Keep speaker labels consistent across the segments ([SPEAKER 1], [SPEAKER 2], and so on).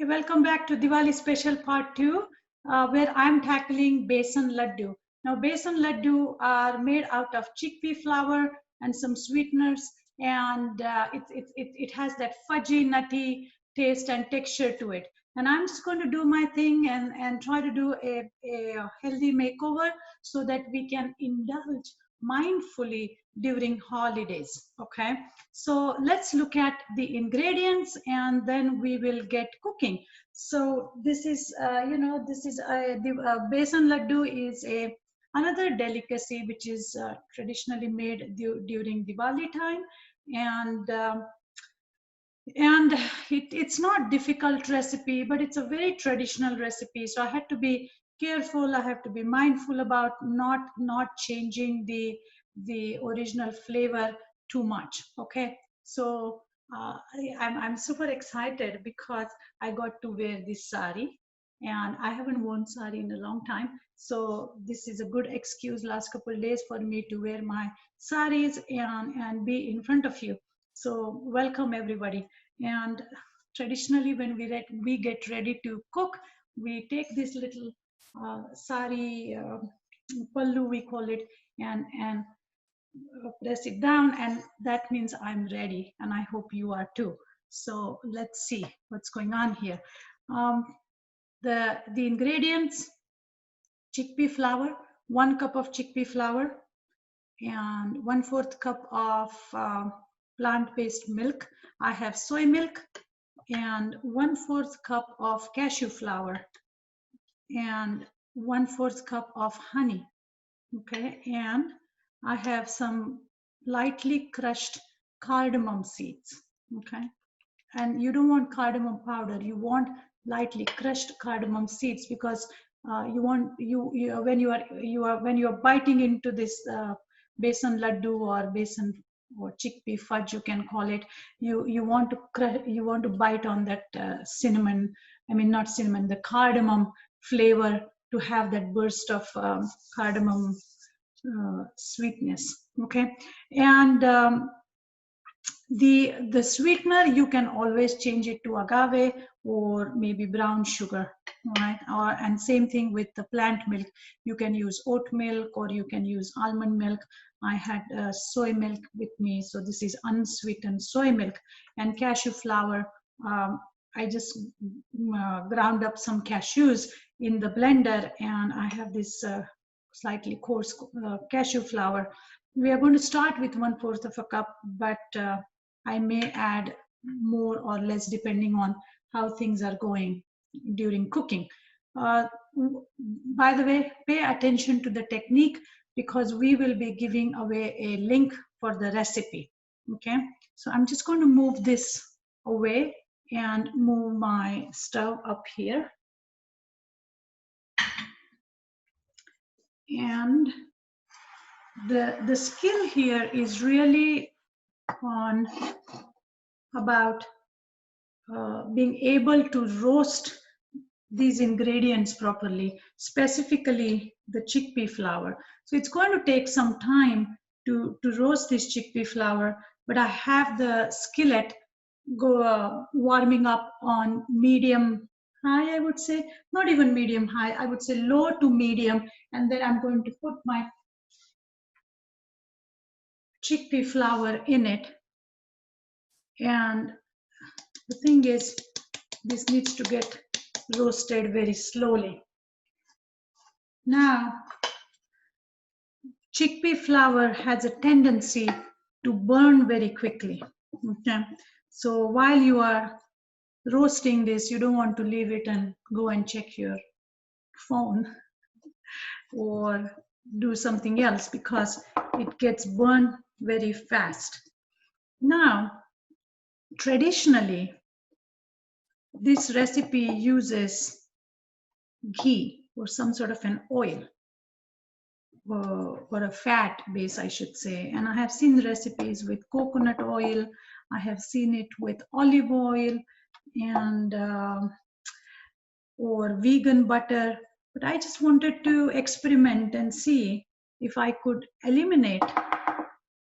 [SPEAKER 1] Welcome back to Diwali Special Part 2, where I'm tackling Besan Ladoo. Now, Besan Ladoo are made out of chickpea flour and some sweeteners, and it has that fudgy, nutty taste and texture to it. And I'm just going to do my thing and try to do a healthy makeover so that we can indulge mindfully during holidays. Okay, so let's look at the ingredients and then we will get cooking. So this is the besan laddu is another delicacy which is traditionally made during Diwali time, and it's not difficult recipe, but it's a very traditional recipe. So I had to be careful. I have to be mindful about not changing the original flavor too much. Okay, so I'm super excited because I got to wear this sari, and I haven't worn sari in a long time. So this is a good excuse last couple of days for me to wear my saris and be in front of you. So welcome everybody. And traditionally, when we get ready to cook, we take this little sari pallu, we call it, and press it down, and that means I'm ready, and I hope you are too. So let's see what's going on here. The ingredients: chickpea flour, 1 cup of chickpea flour, and 1/4 cup of plant-based milk. I have soy milk, and 1/4 cup of cashew flour, and 1/4 cup of honey. Okay, and I have some lightly crushed cardamom seeds. Okay, and you don't want cardamom powder, you want lightly crushed cardamom seeds, because you want when you are biting into this besan laddu or besan or chickpea fudge, you can call it, you want to bite on that cinnamon, I mean not cinnamon, the cardamom flavor, to have that burst of cardamom sweetness. Okay, and the sweetener, you can always change it to agave or maybe brown sugar, right? And same thing with the plant milk, you can use oat milk or you can use almond milk. I had soy milk with me, so this is unsweetened soy milk. And cashew flour, I just ground up some cashews in the blender, and I have this slightly coarse cashew flour. We are going to start with 1/4 of a cup, but I may add more or less depending on how things are going during cooking. By the way, pay attention to the technique, because we will be giving away a link for the recipe. Okay, so I'm just going to move this away and move my stove up here. And the skill here is really on about being able to roast these ingredients properly, specifically the chickpea flour. So it's going to take some time to roast this chickpea flour, but I have the skillet warming up on medium high, I would say, not even medium high, I would say low to medium, and then I'm going to put my chickpea flour in it. And the thing is, this needs to get roasted very slowly. Now, chickpea flour has a tendency to burn very quickly. Okay, so while you are roasting this, you don't want to leave it and go and check your phone or do something else, because it gets burned very fast. Now, traditionally, this recipe uses ghee or some sort of an oil, or a fat base, I should say. And I have seen recipes with coconut oil, I have seen it with olive oil, and or vegan butter. But I just wanted to experiment and see if I could eliminate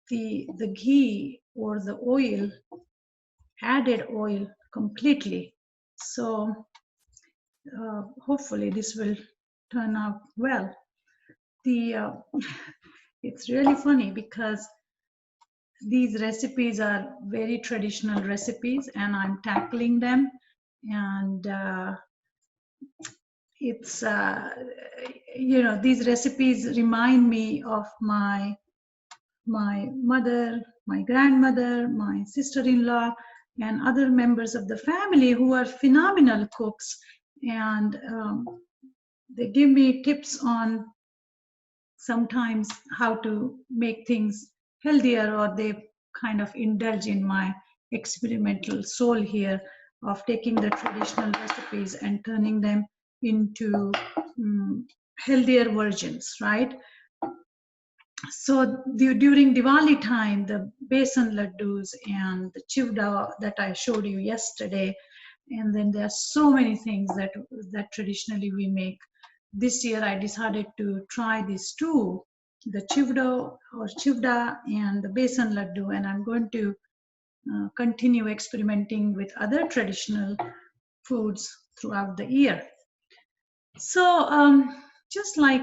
[SPEAKER 1] the ghee or the oil, added oil, completely. So hopefully this will turn out well. It's really funny because these recipes are very traditional recipes and I'm tackling them, and it's these recipes remind me of my mother, my grandmother, my sister-in-law, and other members of the family who are phenomenal cooks, and they give me tips on sometimes how to make things healthier, or they kind of indulge in my experimental soul here of taking the traditional recipes and turning them into healthier versions, right? So during Diwali time, the Besan Ladoos and the Chivda that I showed you yesterday, and then there are so many things that traditionally we make. This year I decided to try these two, the Chivda and the Besan Ladoo, and I'm going to continue experimenting with other traditional foods throughout the year. So just like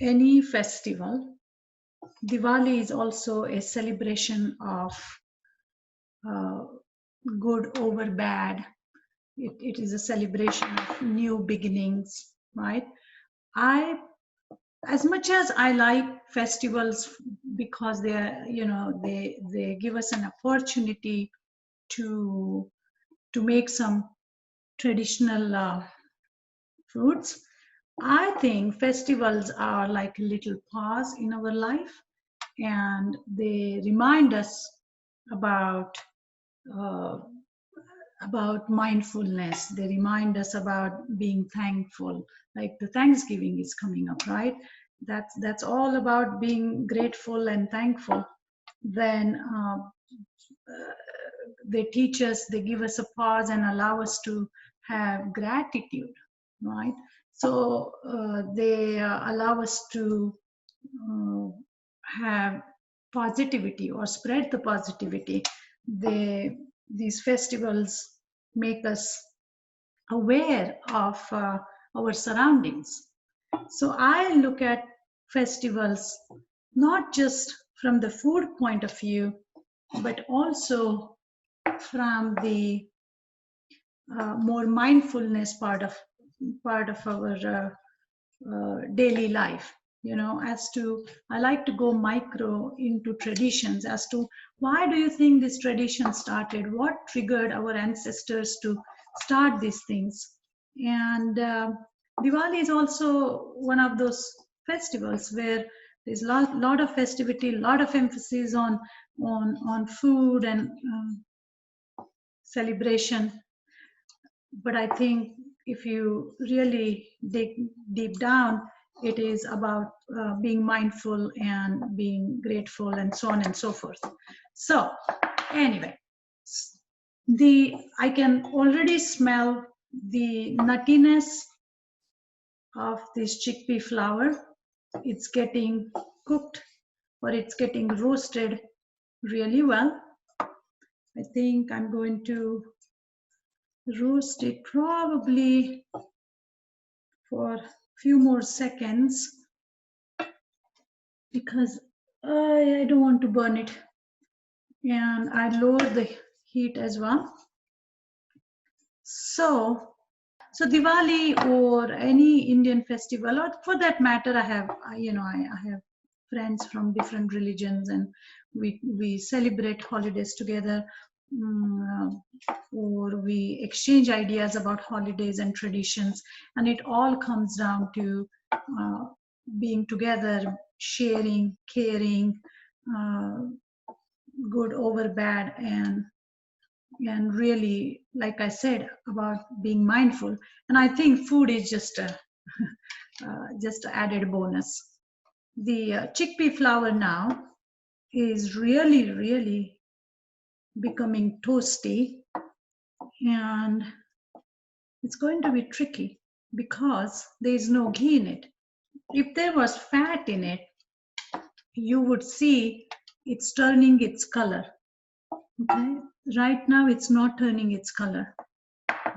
[SPEAKER 1] any festival, Diwali is also a celebration of uh, good over bad. It is a celebration of new beginnings, right? I, as much as I like festivals because they are, they give us an opportunity to make some traditional foods. I think festivals are like a little pause in our life, and they remind us about uh, mindfulness. They remind us about being thankful. Like the Thanksgiving is coming up, right? That's all about being grateful and thankful. Then they teach us, they give us a pause and allow us to have gratitude, right? So they allow us to uh, have positivity or spread the positivity. These festivals make us aware of our surroundings. So I look at festivals not just from the food point of view, but also from the more mindfulness part of our daily life. As to, I like to go micro into traditions as to why do you think this tradition started, what triggered our ancestors to start these things. And Diwali is also one of those festivals where there's lot of festivity, lot of emphasis on food and celebration. But I think if you really dig deep down, it is about being mindful and being grateful and so on and so forth. So anyway, I can already smell the nuttiness of this chickpea flour. It's getting cooked, or it's getting roasted really well. I think I'm going to roast it probably for a few more seconds because I don't want to burn it, and I lower the heat as well. So Diwali or any Indian festival, or for that matter, I have I have friends from different religions, and we celebrate holidays together, or we exchange ideas about holidays and traditions, and it all comes down to being together, sharing, caring, uh, good over bad, and really, like I said, about being mindful. And I think food is just a just an added bonus. The chickpea flour now is really becoming toasty, and it's going to be tricky because there is no ghee in it. If there was fat in it, you would see it's turning its color. Okay, right now it's not turning its color.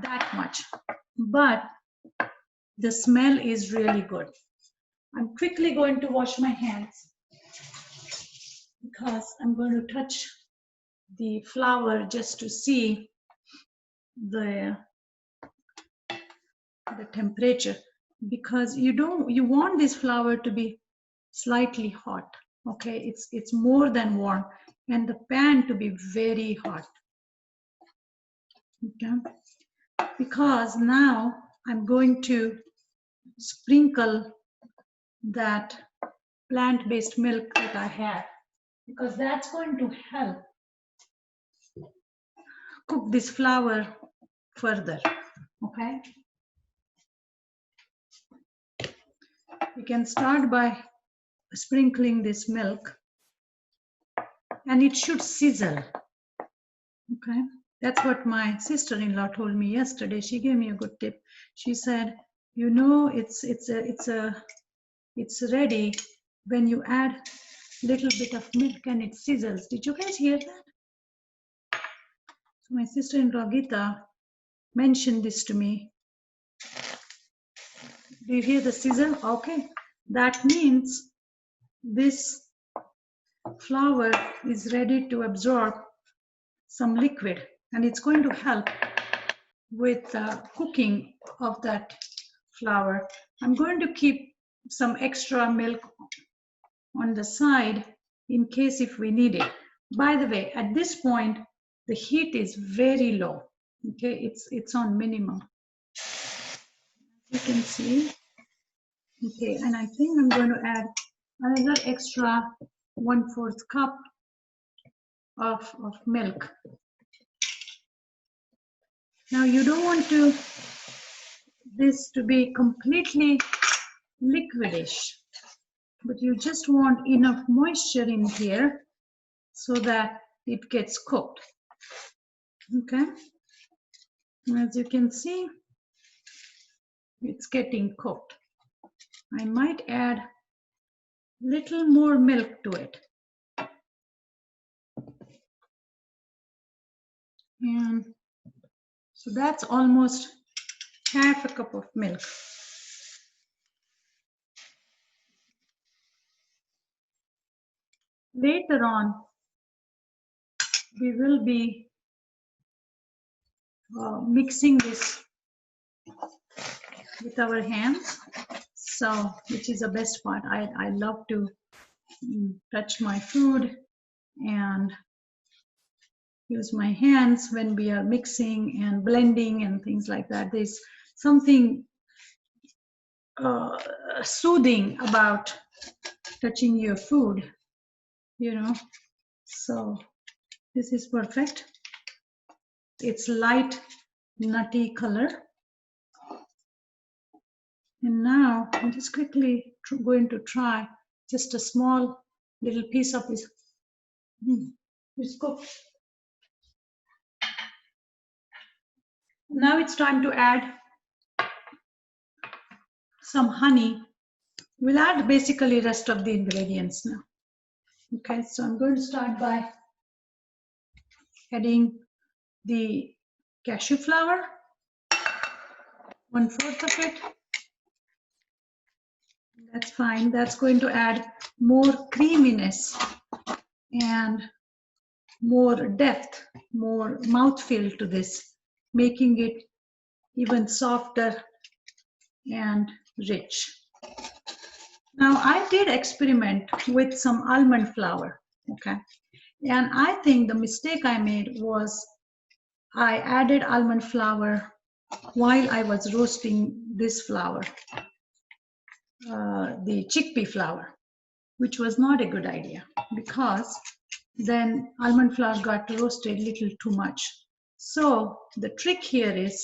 [SPEAKER 1] that much, but the smell is really good. I'm quickly going to wash my hands because I'm going to touch the flour just to see the temperature, because you want this flour to be slightly hot. Okay, it's more than warm, and the pan to be very hot. Okay, because now I'm going to sprinkle that plant-based milk that I have, because that's going to help cook this flour further. Okay, you can start by sprinkling this milk, and it should sizzle. Okay, that's what my sister-in-law told me yesterday. She gave me a good tip. She said, you know, it's ready when you add little bit of milk and it sizzles. Did you guys hear that? So my sister-in-law Gita mentioned this to me. Do you hear the sizzle? Okay, that means this flour is ready to absorb some liquid, and it's going to help with cooking of that flour. I'm going to keep some extra milk on the side in case if we need it. By the way, at this point, the heat is very low. Okay, it's on minimum. You can see. Okay, and I think I'm going to add another extra 1/4 cup of milk. Now you don't want this to be completely liquidish, but you just want enough moisture in here so that it gets cooked. Okay, as you can see, it's getting cooked. I might add little more milk to it. And so that's almost half a cup of milk. Later on, we will be mixing this with our hands. So, which is the best part. I love to touch my food and use my hands when we are mixing and blending and things like that. There's something soothing about touching your food, you know. So this is perfect. It's light nutty color. And now I'm just quickly going to try just a small little piece of this. It's cooked. Now it's time to add some honey. We'll add basically rest of the ingredients now. Okay, so I'm going to start by adding the cashew flour, 1/4 of it. That's fine. That's going to add more creaminess and more depth, more mouthfeel to this, making it even softer and rich. Now I did experiment with some almond flour, okay? And I think the mistake I made was I added almond flour while I was roasting this flour, the chickpea flour, which was not a good idea because then almond flour got roasted a little too much. So the trick here is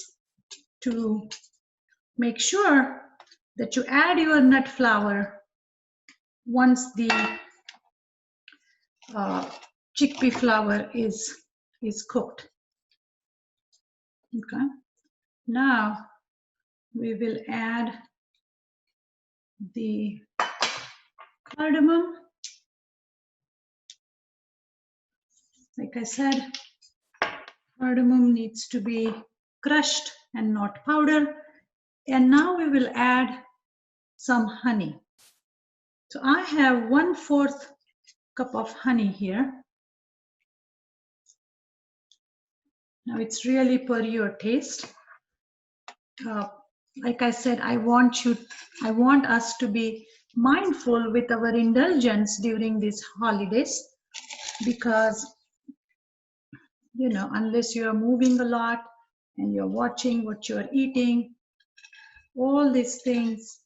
[SPEAKER 1] to make sure that you add your nut flour once the chickpea flour is cooked. Okay. Now we will add the cardamom. Like I said, cardamom needs to be crushed and not powder. And now we will add some honey. So I have 1/4 cup of honey here. Now it's really per your taste. Like I said, I want us to be mindful with our indulgence during these holidays, because unless you are moving a lot and you're watching what you're eating, all these things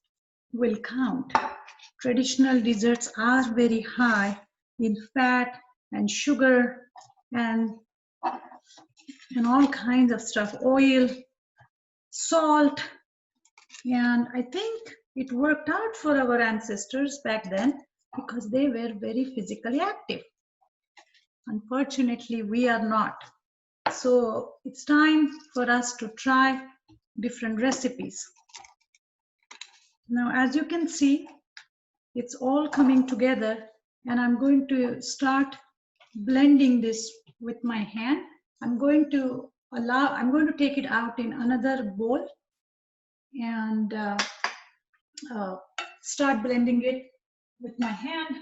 [SPEAKER 1] will count. Traditional desserts are very high in fat and sugar and all kinds of stuff, oil, salt. And I think it worked out for our ancestors back then because they were very physically active. Unfortunately, we are not. So it's time for us to try different recipes. Now, as you can see, it's all coming together, and I'm going to start blending this with my hand. I'm going to take it out in another bowl and start blending it with my hand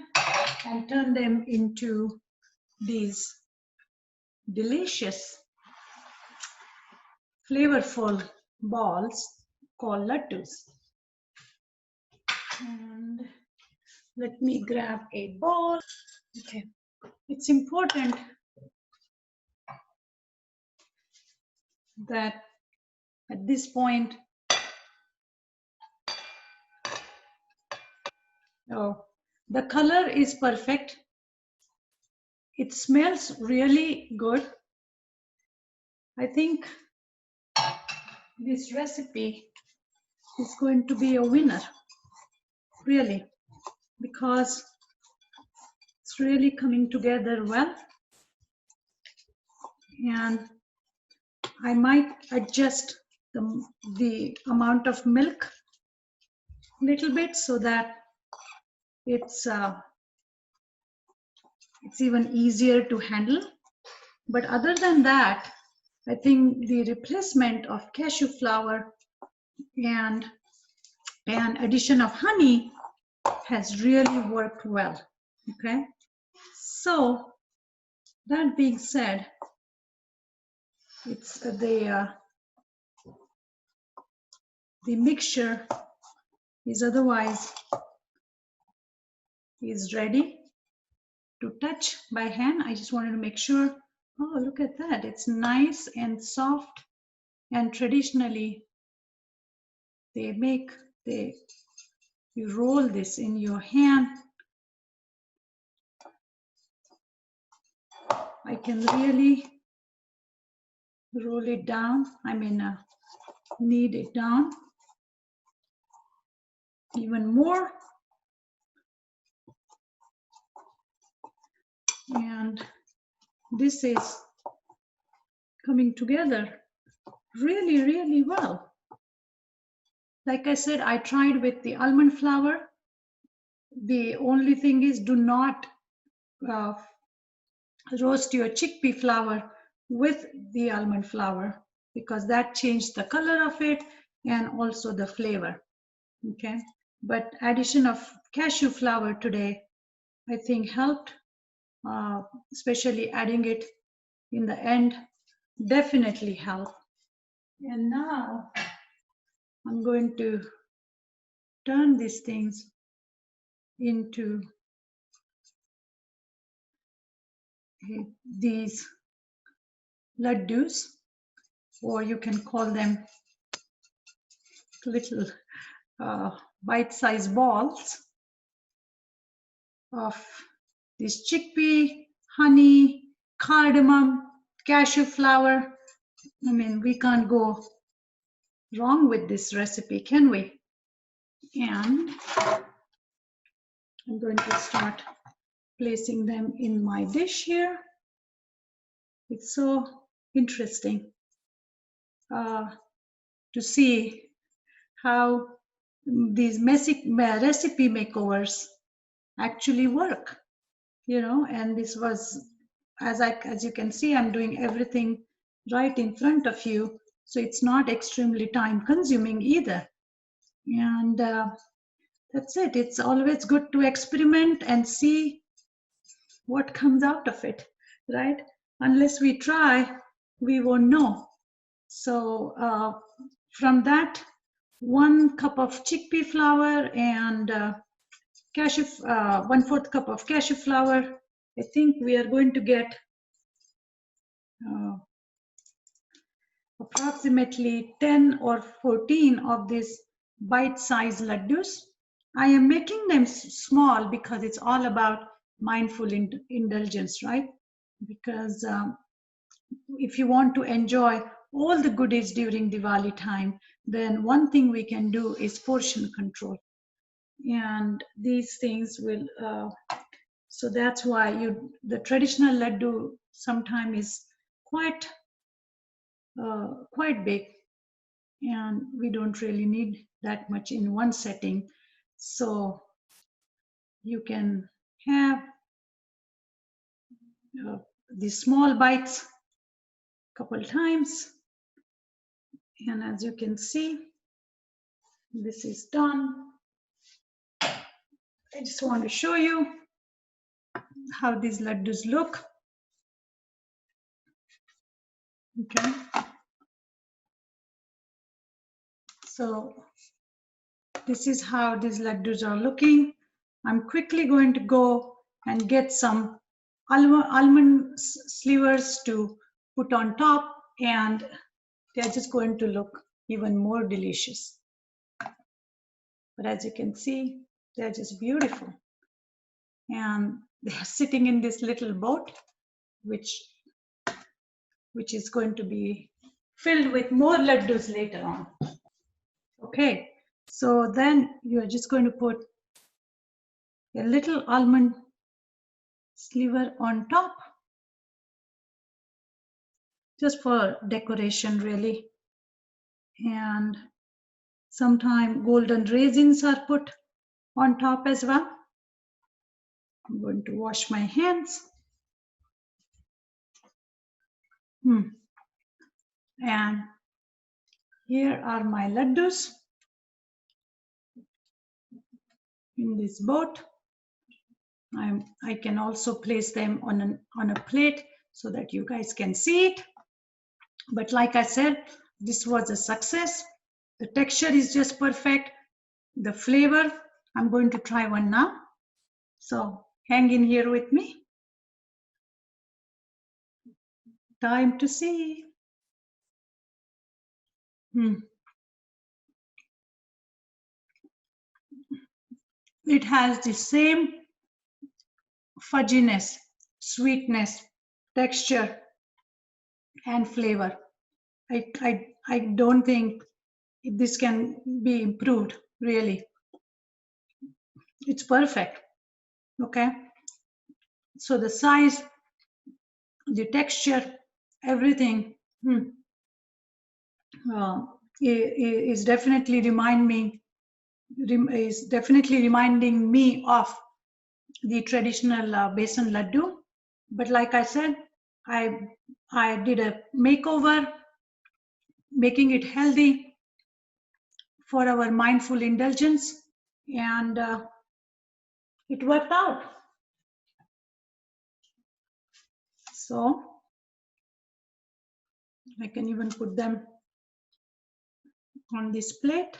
[SPEAKER 1] and turn them into these delicious, flavorful balls called ladoos. And let me grab a bowl. Okay, it's important that at this point, the color is perfect. It smells really good. I think this recipe is going to be a winner, really, because it's really coming together well. And I might adjust the amount of milk a little bit so that it's even easier to handle. But other than that, I think the replacement of cashew flour and addition of honey has really worked well. Okay, so that being said, it's the mixture is ready to touch by hand. I just wanted to make sure. Oh, look at that. It's nice and soft, and traditionally you roll this in your hand. I can really roll it down. Knead it down even more. And this is coming together really, really well. Like I said, I tried with the almond flour. The only thing is, do not roast your chickpea flour with the almond flour, because that changed the color of it and also the flavor. Okay, but addition of cashew flour today, I think, helped, especially adding it in the end definitely helped. And now I'm going to turn these things into these ladoos, or you can call them little bite-sized balls of this chickpea, honey, cardamom, cashew flour. We can't go wrong with this recipe, can we? And I'm going to start placing them in my dish here. It's so interesting to see how these recipe makeovers actually work, and this was, as you can see, I'm doing everything right in front of you So it's not extremely time consuming either. And that's it. It's always good to experiment and see what comes out of it, right? Unless we try, we won't know. So from that, 1 cup of chickpea flour and cashew, 1/4 cup of cashew flour. I think we are going to get approximately 10 or 14 of these bite-sized laddus. I am making them small because it's all about mindful indulgence, right? Because if you want to enjoy all the goodies during Diwali time, then one thing we can do is portion control. And these things will, so that's why the traditional laddu sometimes is quite big, and we don't really need that much in one setting. So you can have these small bites couple times, and as you can see, this is done. I just want to show you how these laddus look. Okay, so this is how these laddus are looking. I'm quickly going to go and get some almond slivers to put on top, and they're just going to look even more delicious. But as you can see, they're just beautiful. And they're sitting in this little boat, which is going to be filled with more laddus later on. Okay, so then you're just going to put a little almond sliver on top, just for decoration really. And sometimes golden raisins are put on top as well. I'm going to wash my hands. And here are my laddus in this boat. I can also place them on a plate so that you guys can see it. But like I said, this was a success. The texture is just perfect. The flavor, I'm going to try one now. So hang in here with me. Time to see. It has the same fudginess, sweetness, texture, and flavor. I don't think this can be improved, really. It's perfect. Okay. So the size, the texture, everything is definitely reminding me of the traditional Besan Ladoo. But like I said, I did a makeover, making it healthy for our mindful indulgence, and it worked out. So I can even put them on this plate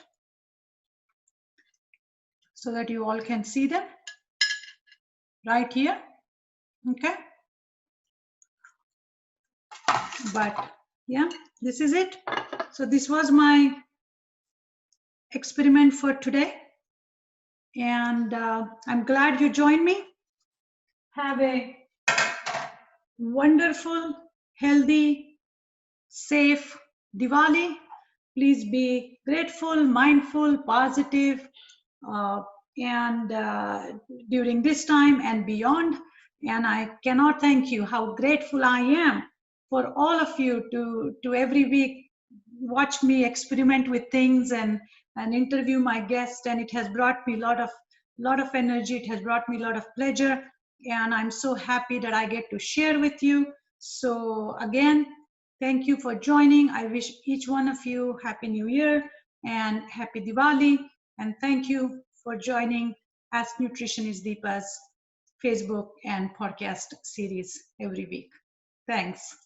[SPEAKER 1] so that you all can see them right here. Okay. But yeah, this is it. So this was my experiment for today, and I'm glad you joined me. Have a wonderful, healthy, safe Diwali. Please be grateful, mindful, positive, and during this time and beyond. And I cannot thank you how grateful I am for all of you to every week watch me experiment with things and interview my guests, and it has brought me a lot of energy. It has brought me a lot of pleasure, and I'm so happy that I get to share with you. So again, Thank you for joining. I wish each one of you Happy New Year and Happy Diwali. And thank you for joining Ask Nutritionist Deepa's Facebook and podcast series every week. Thanks.